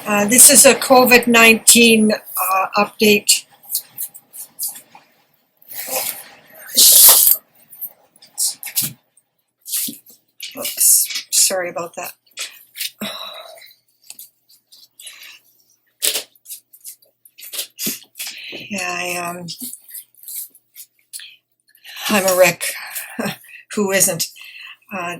This is a COVID-19 update. Oops, sorry about that. Yeah, I'm a wreck. Who isn't?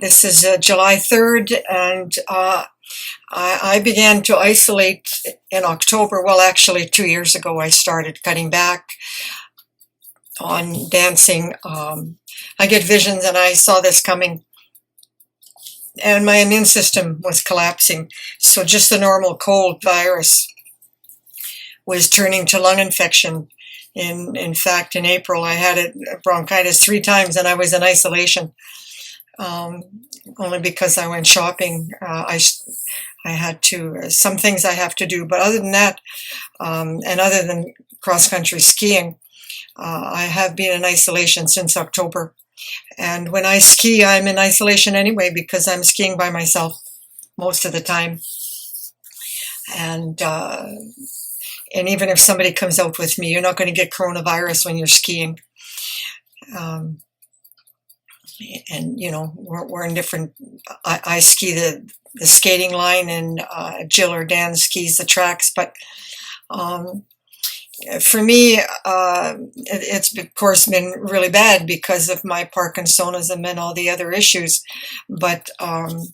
This is July 3rd, and I began to isolate in October. Well, actually, 2 years ago, I started cutting back on dancing. I get visions, and I saw this coming, and my immune system was collapsing. So just the normal cold virus was turning to lung infection. In fact, in April, I had bronchitis 3 times, and I was in isolation. Only because I went shopping. I had to, some things I have to do, but other than that, and other than cross-country skiing, I have been in isolation since October. And when I ski, I'm in isolation anyway because I'm skiing by myself most of the time. And even if somebody comes out with me, you're not going to get coronavirus when you're skiing. And you know, we're in different. I ski the skating line, and Jill or Dan skis the tracks. But for me, it's of course been really bad because of my Parkinsonism and all the other issues. But and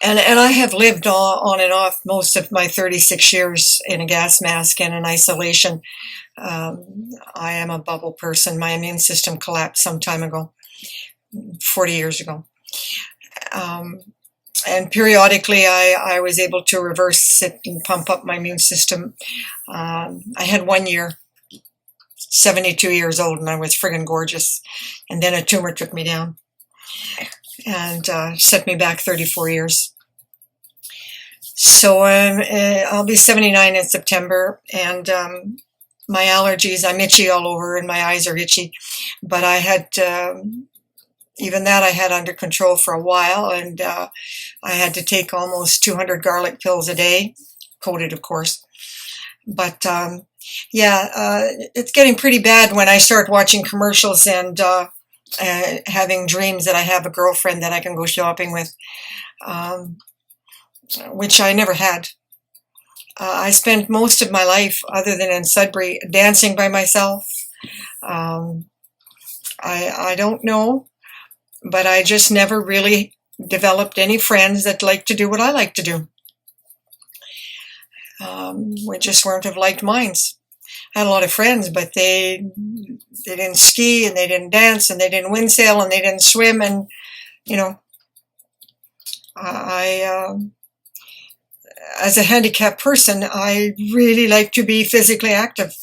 I have lived on and off most of my 36 years in a gas mask and in isolation. I am a bubble person. My immune system collapsed some time ago. 40 years ago. And periodically I was able to reverse it and pump up my immune system. I had 1 year, 72 years old, and I was friggin' gorgeous. And then a tumor took me down and set me back 34 years. So I'll be 79 in September, and my allergies, I'm itchy all over and my eyes are itchy. But I had... even that I had under control for a while, and I had to take almost 200 garlic pills a day, coated of course. But it's getting pretty bad when I start watching commercials and having dreams that I have a girlfriend that I can go shopping with, which I never had. I spent most of my life, other than in Sudbury, dancing by myself. I don't know. But I just never really developed any friends that like to do what I like to do. We just weren't of like minds. I had a lot of friends, but they didn't ski, and they didn't dance, and they didn't windsail, and they didn't swim, and you know, as a handicapped person, I really like to be physically active.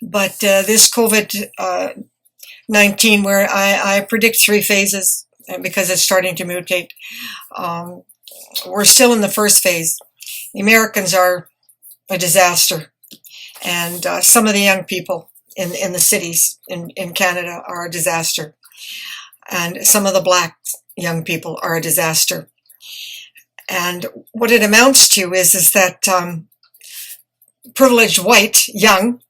But this COVID-19, where I predict 3 phases because it's starting to mutate. We're still in the first phase. The Americans are a disaster, and some of the young people in the cities in Canada are a disaster, and some of the black young people are a disaster. And what it amounts to is that privileged white young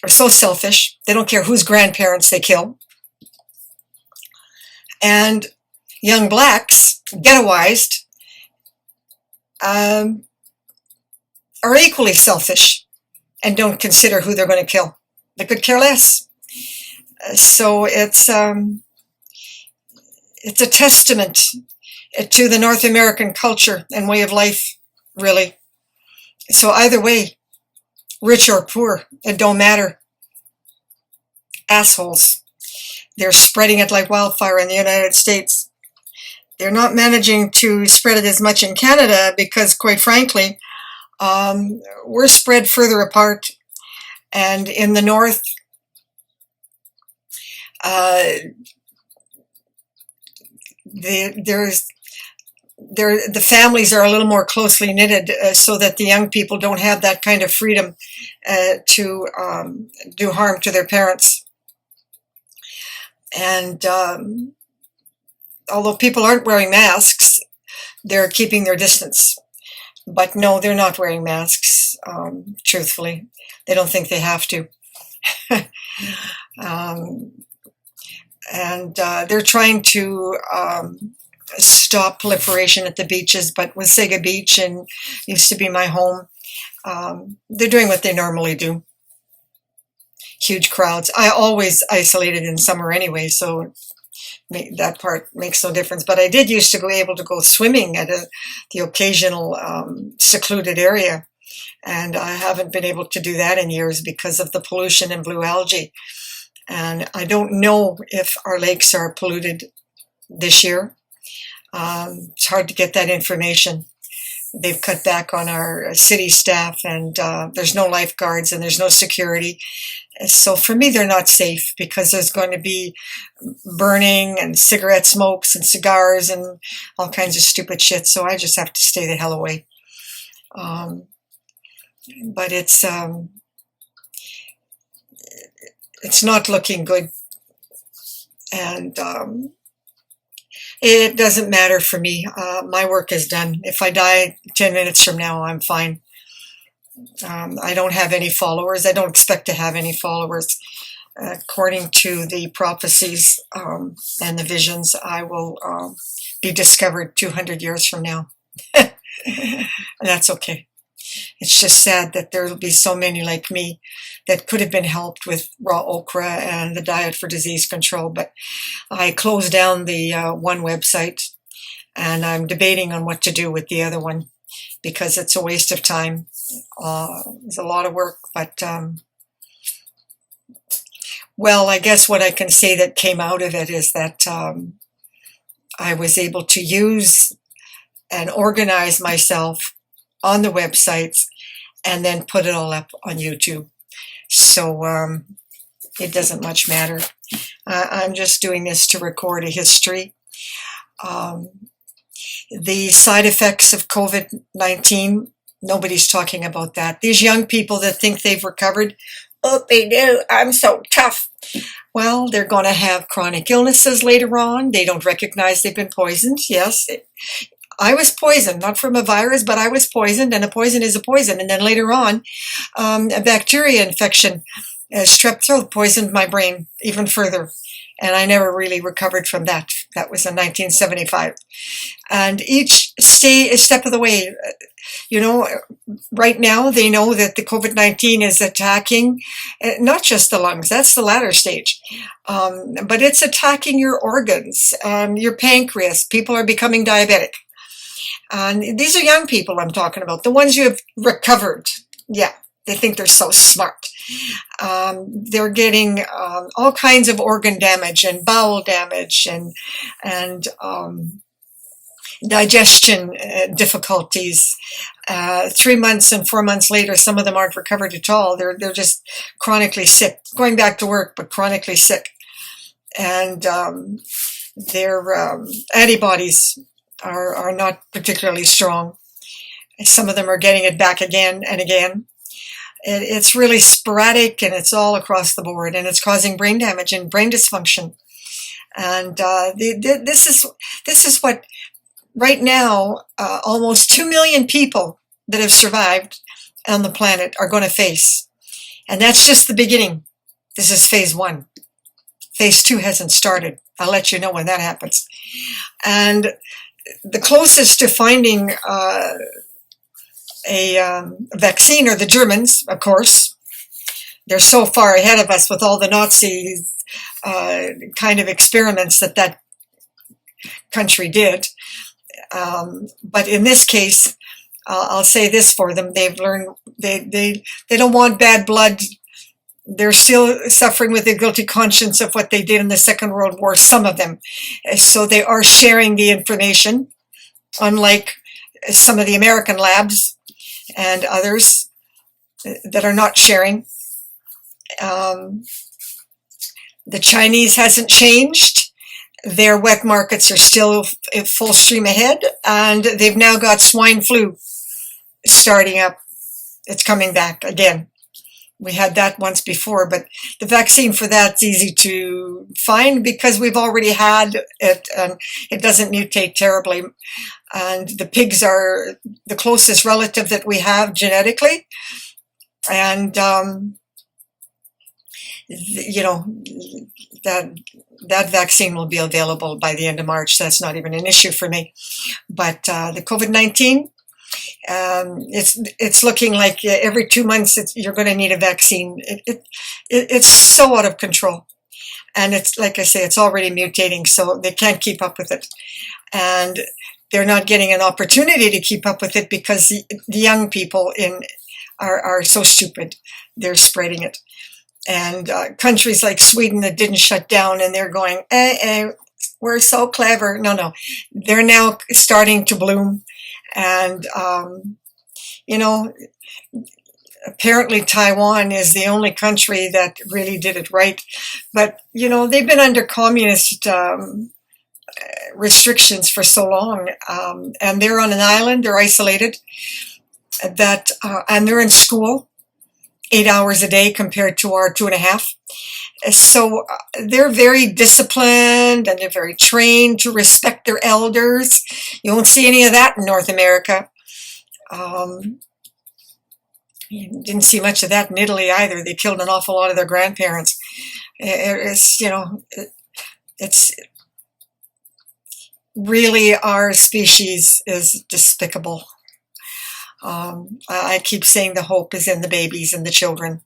are so selfish, they don't care whose grandparents they kill. And young blacks, ghettoized, are equally selfish and don't consider who they're going to kill. They could care less. So it's a testament to the North American culture and way of life, really. So either way, rich or poor, it don't matter. Assholes. They're spreading it like wildfire in the United States. They're not managing to spread it as much in Canada because, quite frankly, we're spread further apart. And in the north, the families are a little more closely knitted, so that the young people don't have that kind of freedom to do harm to their parents. And although people aren't wearing masks, they're keeping their distance. But no, they're not wearing masks, truthfully. They don't think they have to. um, and they're trying to stop proliferation at the beaches, but Wasaga Beach and used to be my home. They're doing what they normally do. Huge crowds. I always isolated in summer anyway, so that part makes no difference. But I did used to be able to go swimming at the occasional secluded area, and I haven't been able to do that in years because of the pollution and blue algae. And I don't know if our lakes are polluted this year. It's hard to get that information. They've cut back on our city staff, and there's no lifeguards and there's no security. So for me, they're not safe because there's going to be burning and cigarette smokes and cigars and all kinds of stupid shit. So I just have to stay the hell away. But it's not looking good. And it doesn't matter for me. My work is done. If I die 10 minutes from now, I'm fine. I don't have any followers. I don't expect to have any followers. According to the prophecies and the visions, I will be discovered 200 years from now. And that's okay. It's just sad that there will be so many like me that could have been helped with raw okra and the diet for disease control. But I closed down the one website, and I'm debating on what to do with the other one because it's a waste of time. It's a lot of work, but well, I guess what I can say that came out of it is that I was able to use and organize myself on the websites and then put it all up on YouTube. So it doesn't much matter. I'm just doing this to record a history. The side effects of COVID-19, nobody's talking about that. These young people that think they've recovered, oh, they do, I'm so tough. Well, they're going to have chronic illnesses later on. They don't recognize they've been poisoned. Yes, I was poisoned, not from a virus, but I was poisoned, and a poison is a poison. And then later on, a bacteria infection, strep throat, poisoned my brain even further. And I never really recovered from that. That was in 1975. And each step of the way, you know, right now they know that the COVID-19 is attacking not just the lungs, that's the latter stage, but it's attacking your organs, your pancreas. People are becoming diabetic. And these are young people I'm talking about, the ones who have recovered. Yeah, they think they're so smart. They're getting all kinds of organ damage and bowel damage and digestion difficulties. 3 months and 4 months later, some of them aren't recovered at all. They're just chronically sick, going back to work, but chronically sick. And their antibodies are not particularly strong. Some of them are getting it back again and again. It's really sporadic, and it's all across the board, and it's causing brain damage and brain dysfunction. And this is what right now almost 2 million people that have survived on the planet are going to face. And that's just the beginning. This is phase 1. Phase 2 hasn't started. I'll let you know when that happens. And the closest to finding a vaccine are the Germans, of course. They're so far ahead of us with all the Nazi kind of experiments that country did. But in this case, I'll say this for them: they've learned they don't want bad blood. They're still suffering with a guilty conscience of what they did in the Second World War, some of them. So they are sharing the information, unlike some of the American labs and others that are not sharing. The Chinese hasn't changed. Their wet markets are still full stream ahead, and they've now got swine flu starting up. It's coming back again. We had that once before, but the vaccine for that's easy to find because we've already had it, and it doesn't mutate terribly. and the pigs are the closest relative that we have genetically. And you know, that that vaccine will be available by the end of March. That's not even an issue for me. But the COVID-19, it's looking like every 2 months you're going to need a vaccine. It's so out of control, and it's like I say, it's already mutating, so they can't keep up with it, and they're not getting an opportunity to keep up with it because the young people are so stupid. They're spreading it. And countries like Sweden that didn't shut down, and they're going, we're so clever. No, they're now starting to bloom. And, you know, apparently Taiwan is the only country that really did it right. But, you know, they've been under communist restrictions for so long. And they're on an island, they're isolated, and they're in school 8 hours a day compared to our 2.5. So they're very disciplined and they're very trained to respect their elders. You won't see any of that in North America. You didn't see much of that in Italy either. They killed an awful lot of their grandparents. It's, you know, it's really, our species is despicable. I keep saying the hope is in the babies and the children,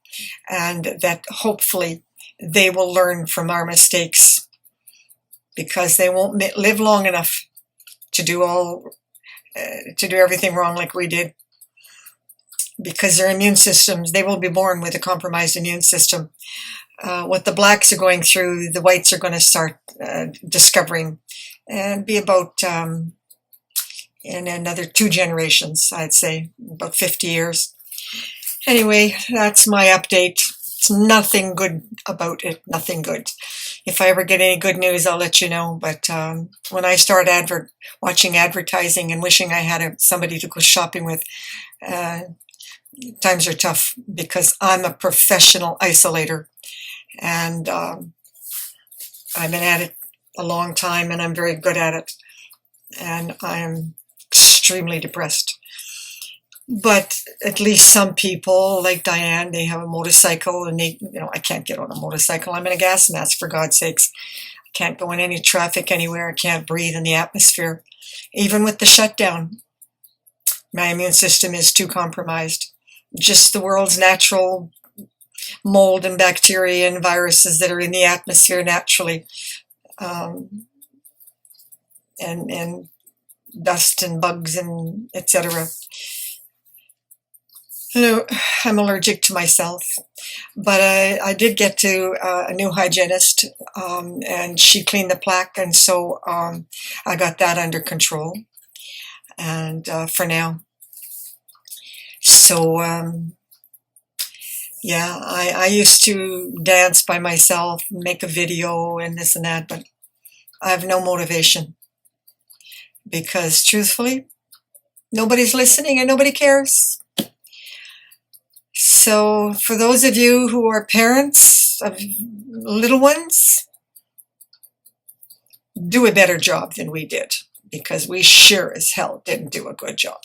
and that hopefully they will learn from our mistakes, because they won't live long enough to do everything wrong like we did, because their immune systems, they will be born with a compromised immune system. What the blacks are going through, the whites are going to start discovering, and be about in another 2 generations, I'd say, about 50 years. Anyway, that's my update. It's nothing good about it, nothing good. If I ever get any good news, I'll let you know. But when I start watching advertising and wishing I had somebody to go shopping with, times are tough, because I'm a professional isolator, and I've been at it a long time, and I'm very good at it, and I'm extremely depressed. But at least some people, like Diane, they have a motorcycle, and they, you know, I can't get on a motorcycle. I'm in a gas mask, for God's sakes. I can't go in any traffic anywhere. I can't breathe in the atmosphere. Even with the shutdown, my immune system is too compromised. Just the world's natural mold and bacteria and viruses that are in the atmosphere naturally, and dust and bugs and etc. You know, I'm allergic to myself, but I did get to a new hygienist, and she cleaned the plaque, and so I got that under control, and for now. So yeah, I used to dance by myself, make a video and this and that, but I have no motivation, because truthfully, nobody's listening and nobody cares. So for those of you who are parents of little ones, do a better job than we did, because we sure as hell didn't do a good job.